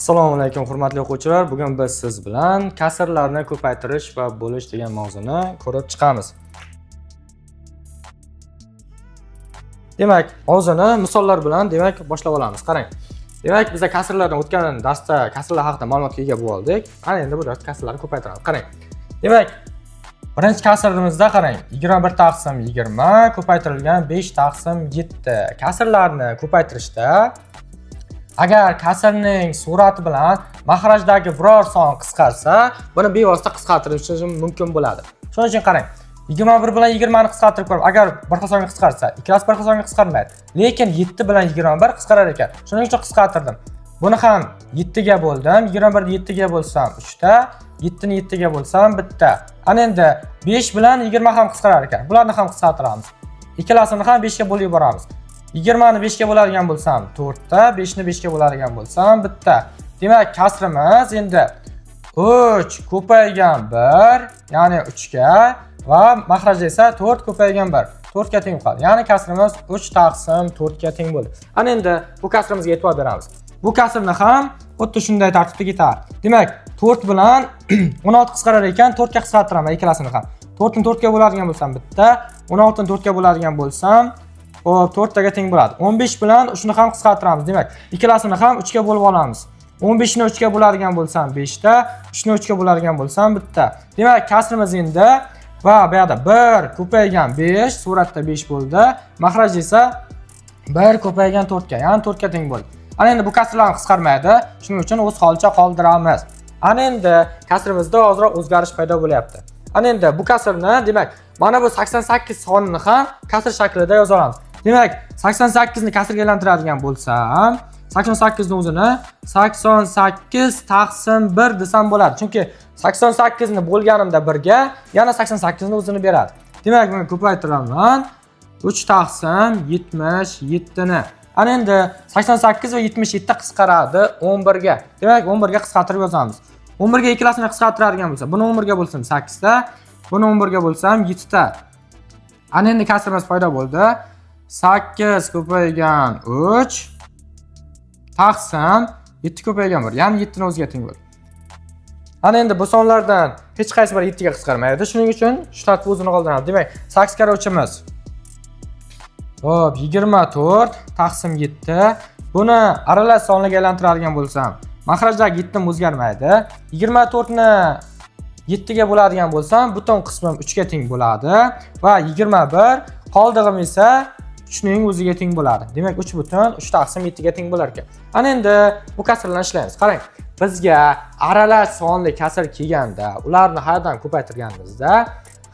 Assalomu alaykum hurmatli o'quvchilar. Bugun biz siz bilan kasrlarni ko'paytirish va bo'lish degan mavzuni ko'rib chiqamiz. Demak, mavzuni misollar bilan boshlab olamiz. Qarang. Demak, biz kasrlardan o'tgan darsda kasrlar haqida ma'lumotga ega bo'ldik. Ana endi bu darsda kasrlarni ko'paytiramiz. Qarang. Demak, birinchi kasrimizda qarang, 21 taqsim 20 ko'paytirilgan 5 taqsim 7. Kasrlarni ko'paytirishda agar kasrning surati bilan maxrajdagi biror son qisqarsa, buni bevosita qisqartirish mumkin bo'ladi. Shuning uchun qarang, 21 bilan 20 ni qisqartirib ko'rib, agar bir xil songa qisqarsa, ikkalasi bir xil songa qisqarmaydi. Lekin 7 bilan 21 qisqarar ekan. Shuning uchun qisqartirdim. Buni ham 7 ga bo'ldim. 21 ni 7 ga bo'lsam 3 ta, 7 ni 7 ga bo'lsam 1 ta. Ana endi 5 bilan 20 ham qisqarar ekan. Bularni ham qisqartiramiz. Ikkalasini ham 5 ga bo'lib yuboramiz. 20 ni 5 ga bo'ladigan bo'lsam 4 ta, 5 ni 5 ga bo'ladigan bo'lsam 1 ta. Demak, kasrimiz endi 3 ko'paygan 1, ya'ni 3 ga va maxraj esa 4 ko'paygan 1, 4 ga teng qoldi. Ya'ni kasrimiz 3 taqsim 4 ga teng bo'ldi. Ana endi bu kasrimizga e'tibor beramiz. Bu kasrni ham xuddi shunday tartibda ketadi. Demak, 4 bilan 16 qisqarar ekan, 4 ga qisqartiraman ikkalasini ham. 4 ni 4 ga bo'ladigan bo'lsam 1 ta, 16 ni 4 ga bo'ladigan bo'lsam 4 taga teng bo'ladi. 15 bilan shuni ham qisqartiramiz. Demak, ikkalasini ham 3 ga bo'lib olamiz. 15 ni 3 ga bo'ladigan bo'lsam 5 ta, 3 ni 3 ga bo'ladigan bo'lsam 1 ta. Demak, kasrimiz endi va bu yerda 1 ko'paygan 5, suratda 5 bo'ldi. Maxraj esa 1 ko'paygan 4 ga, ya'ni 4 ga teng bo'ldi. Ana endi bu kasrlarni qisqarmaydi. Shuning uchun o'z holicha qoldiramiz. Ana endi kasrimizda ozroq o'zgarish paydo bo'lyapti. Ana endi bu kasrni, demak, mana bu 88 sonini ham kasr shaklida yoza olamiz. Demak, 88 ni kasrga aylantiradigan bo'lsam, 88 ni o'zini 88 taqsim 1 desam bo'ladi. Chunki 88 ni bo'lganimda 1 ga yana 88 ni o'zini beradi. Demak, buni ko'paytiraman. 3 taqsim 77 ni. Ana endi 88 va 77 qisqaradi 11 ga. Demak, 11 ga qisqartirib yozamiz. 11 ga ikkalasini qisqartiradigan bo'lsa, buni 11 ga bo'lsam 8 ta, buni 11 ga bo'lsam 7 ta. Ana endi kasrimiz paydo bo'ldi. 8 ko'paygan 3 taqsim 7 ko'paygan 1, ya'ni 7 ni o'ziga teng bo'ldi. Ana endi bu sonlardan hech qaysi biri 7 ga qisqarmaydi. Shuning uchun shu tartib o'zini qoldiramiz. Demak, 8 karra 3imiz. Hop, 24 taqsim 7. Buni aralash sonlarga aylantiradigan bo'lsam, maxrajdagi 7 nim o'zgarmaydi. 24 ni 7 ga bo'ladigan bo'lsam, butun qismim 3 ga teng bo'ladi va 21 qoldig'im esa 3 ning o'ziga teng bo'ladi. Demak, 3 butun 3 taqsim 7 ga teng bo'lar ekan. Ana endi bu kasrlarni ishlaymiz. Qarang, bizga aralash sonli kasr kelganda, ularni haydan ko'paytirganimizda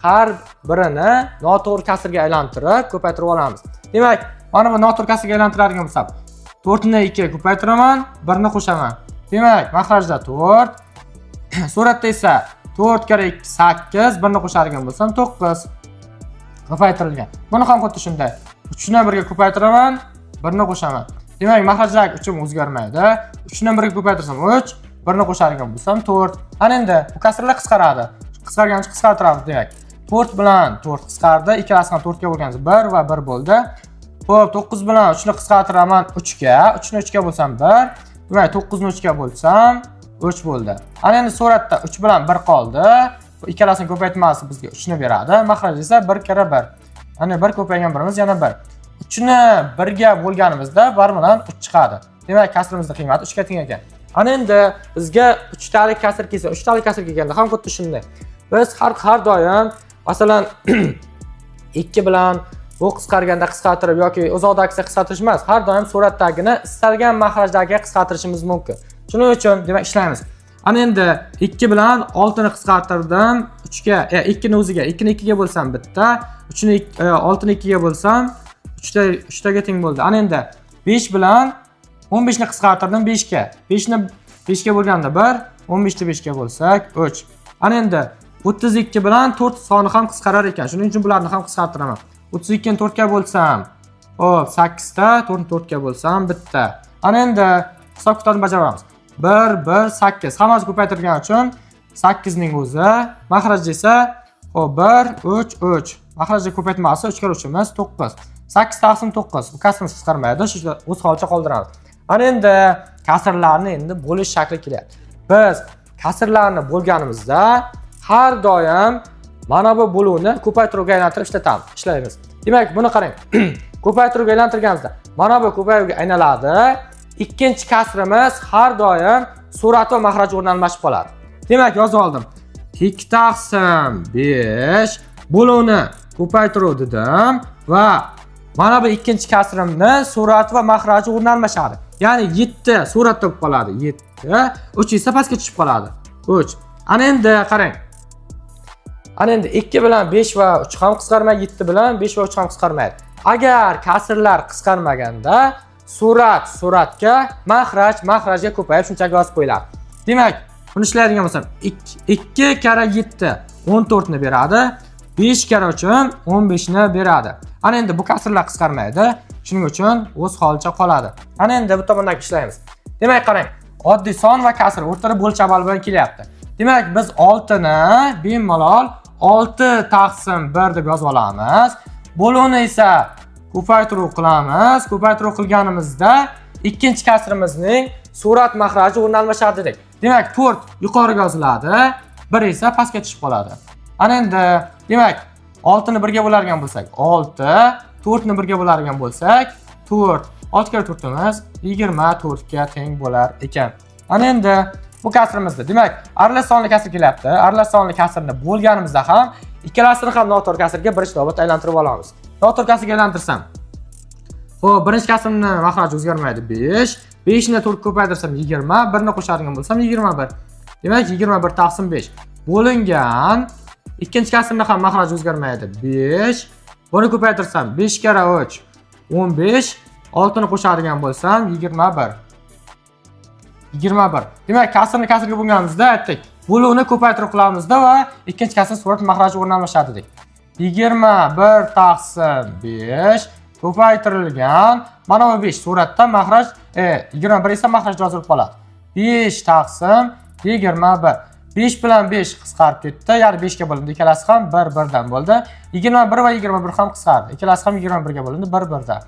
har birini noto'g'ri kasrga aylantirib ko'paytirib olamiz. Demak, mana bu noto'g'ri kasrga aylantiradigan bo'lsam, 4 ni 2 ga ko'paytiraman, 1 ni qo'shaman. Demak, maxrajda 4, suratda esa 4 kara 2 8, 1 ni qo'shadigan bo'lsam 9 ko'paytirilgan. Buni ham xuddi shunday 3 ni 1 ga ko'paytiraman, 1 ni qo'shaman. Demak, maxrajdagi 3 im o'zgarmaydi. 3 ni 1 ga ko'paytirsam 3, 1 ni qo'shadigan bo'lsam 4. Ana endi bu kasrlar qisqaradi. Qisqargancha qisqartiramiz demak. 4 bilan 4 qisqardi, ikkalasi ham 4 ga bo'lganida 1 va 1 bo'ldi. Xo'p, 9 bilan 3 ni qisqartiraman 3 ga, 3 ni 3 ga bo'lsam 1, demak 9 ni 3 ga bo'lsam 3 bo'ldi. Ana endi suratda 3 bilan 1 qoldi. Bu ikkalasining ko'paytmasi bizga 3 ni beradi. Maxraj esa 1 kara 1. Ana 1 ko'paygan 1imiz yana 1. 3 ni 1 ga bo'lganimizda 1 bilan 3 chiqadi. Demak, kasrimizning qiymati 3 ga teng ekan. Ana endi bizga 3 talik kasr kelsa, 3 talik kasr kelganda ham xuddi shunday. Biz har doim masalan 2 bilan bu qisqarganda qisqartirib yoki uzoqdagi qisqartirish emas, har doim suratdagini istalgan maxrajdagiga qisqartirishimiz mumkin. Shuning uchun demak ishlaymiz. Ana endi 2 bilan 6 ni qisqartirdim 3 ga, 2 ni o'ziga, 2 ni 2 ga bo'lsam 1 ta, 3 ni 6 ni 2 ga bo'lsam 3 taga teng bo'ldi. Ana endi 5 bilan 15 ni qisqartirdim 5 ga. 5 ni 5 ga bo'lganda 1, 15 ni 5 ga bo'lsak 3. Ana endi 32 bilan 4 soni ham qisqarar ekan. Shuning uchun bularni ham qisqartiraman. 32 ni 4 ga bo'lsam, hop, 8 ta, 4 ni 4 ga bo'lsam 1 ta. Ana endi hisob-kitobni bajaramiz. 1 1 8. Hammasi ko'paytirgan uchun 8 ning o'zi, maxraj esa hop 1 3 3. Maxrajning ko'paytmasi 3 kara 3 emas 9. 8 taqsim 9. Bu kasrimiz qisqarmaydi. Shu o'z holicha qoldiramiz. Ana endi kasrlarni endi bo'lish shakli kelyapti. Biz kasrlarni bo'lganimizda har doim mana bu bo'luvni ko'paytiruvga aylantirib ishlaymiz. Demak, buni qarang. Ko'paytiruvga aylantirganimizda mana bu ko'payuvga aylanadi. Ikkinchi kasrimiz har doim surat va mahraj o'rni almashib qoladi. Demak, yozib oldim. 2 taqsim 5 bo'luvni ko'paytiruv dedim va mana bu ikkinchi kasrimni surat va mahraji o'rni almashadi. Ya'ni 7 suratda bo'lib qoladi. 7. 3 esa pastga tushib qoladi. 3. Ana endi qarang. Ana endi 2 bilan 5 va 3 ham qisqarmaydi, 7 bilan 5 va 3 ham qisqarmaydi. Agar kasrlar qisqarmaganda suratga, mahrajga ko'payib shunchaki yozib qo'yiladi. Demak, buni ishlaydigan bo'lsam, 2 kara 7 14 ni beradi, 5 kara 3 15 ni beradi. Ana endi bu kasrlar qisqarmaydi, shuning uchun o'z holicha qoladi. Ana endi bu tomondan ishlaymiz. Demak, qarang, oddiy son va kasr o'rtada bo'lchamal bilan kelyapti. Demak, biz 6 ni bemalol 6 taqsim 1 deb yozib olamiz. Bo'luvni esa ko'paytiruv qilamiz. Ko'paytiruv qilganimizda ikkinchi kasrimizning surat mahraji o'rni almashadi dedik. Demak, 4 yuqoriga yoziladi, 1 esa pastga tushib qoladi. Ana endi, demak, 6 ni 1 ga bo'ladigan bo'lsak, 6, 4 ni 1 ga bo'ladigan bo'lsak, 4. 6 kara 4 imiz 24 ga teng bo'lar ekan. Ana endi bu kasrimizda, demak, aralash sonli kasr kelyapti. Aralash sonli kasrni bo'lganimizda ham ikkalasini ham noto'g'ri kasrga birinchi navbatda aylantirib olamiz. Noto'g'ri kasrga aylantirsam, xo'p, birinchi kasrni mahraji o'zgarmaydi 5. 5 ni 4 ko'paytirsam 20, 1 ni qo'shadigan bo'lsam 21. Demak, 21 taqsim 5 bo'lingan ikkinchi kasrni ham mahraji o'zgarmaydi 5. Buni ko'paytirsam 5 kara 3 15, 6 ni qo'shadigan bo'lsam 21. 21. Demak, kasrni kasrga bo'lganimizda aytdik. Bo'luvni ko'paytirib qilamizda va ikkinchi kasr surat mahraji o'rni almashadi dedik. 21 taqsim 5 ko'paytirilgan mana bu 5 suratda mahraj 21 esa mahrajda yozilib qoladi. 5 taqsim 21. 5 bilan 5 qisqarib ketdi. Ya'ni 5 ga bo'lindi. Ikkalasi ham 1 dan bo'ldi. 21 va 21 ham qisqardi. Ikkalasi ham 21 ga bo'lindi, 1 dan.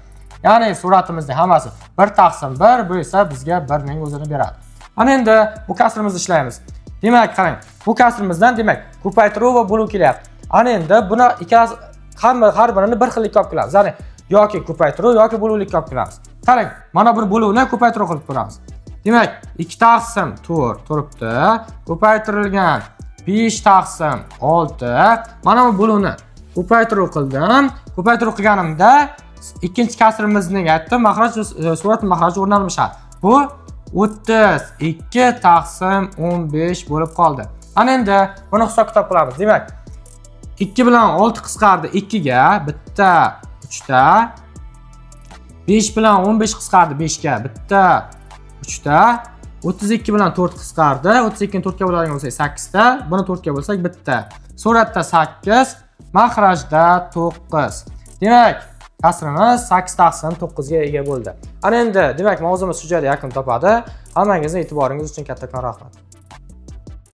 Ya'ni suratimizning hammasi 1 taqsim 1, bu esa bizga 1 ning o'zini beradi. Ana endi bu kasrimizni ishlaymiz. Demak, qarang, bu kasrimizdan demak, ko'paytiruv va bo'luv kelyapti. Ana endi buni ikkalasi har birini bir xillikka olib kelamiz. Ya'ni yoki ko'paytiruv yoki bo'luvlikka olib kelamiz. Qarang, mana buni bo'luvni ko'paytiruv qilib ko'ramiz. Demak, 2 taqsim 4 turibdi. Ko'paytirilgan 5 taqsim 6. Mana bu bo'luvni ko'paytiruv qildim. Ko'paytiruv qilganimda ikkinchi kasrimizning aytdim, mahraj surat mahraji o'rni almashadi. Bu 32 taqsim 15 bo'lib qoldi. Ana endi buni hisob-kitob qilamiz. Demak, 2 bilan 6 qisqardi 2 ga, bitta 3 ta. 5 bilan 15 qisqardi 5 ga, bitta 3 ta. 32 bilan 4 qisqardi. 32 ni 4 ga bo'ladigan bo'lsak 8 ta. Buni 4 ga bo'lsak bitta. Suratda 8, mahrajda 9. Demak, kasrimiz 8 taqsim 9 ga ega bo'ldi. Ana endi, demak, mavzumiz shu joyda yakun topadi. Hammangizning e'tiboringiz uchun kattakon rahmat.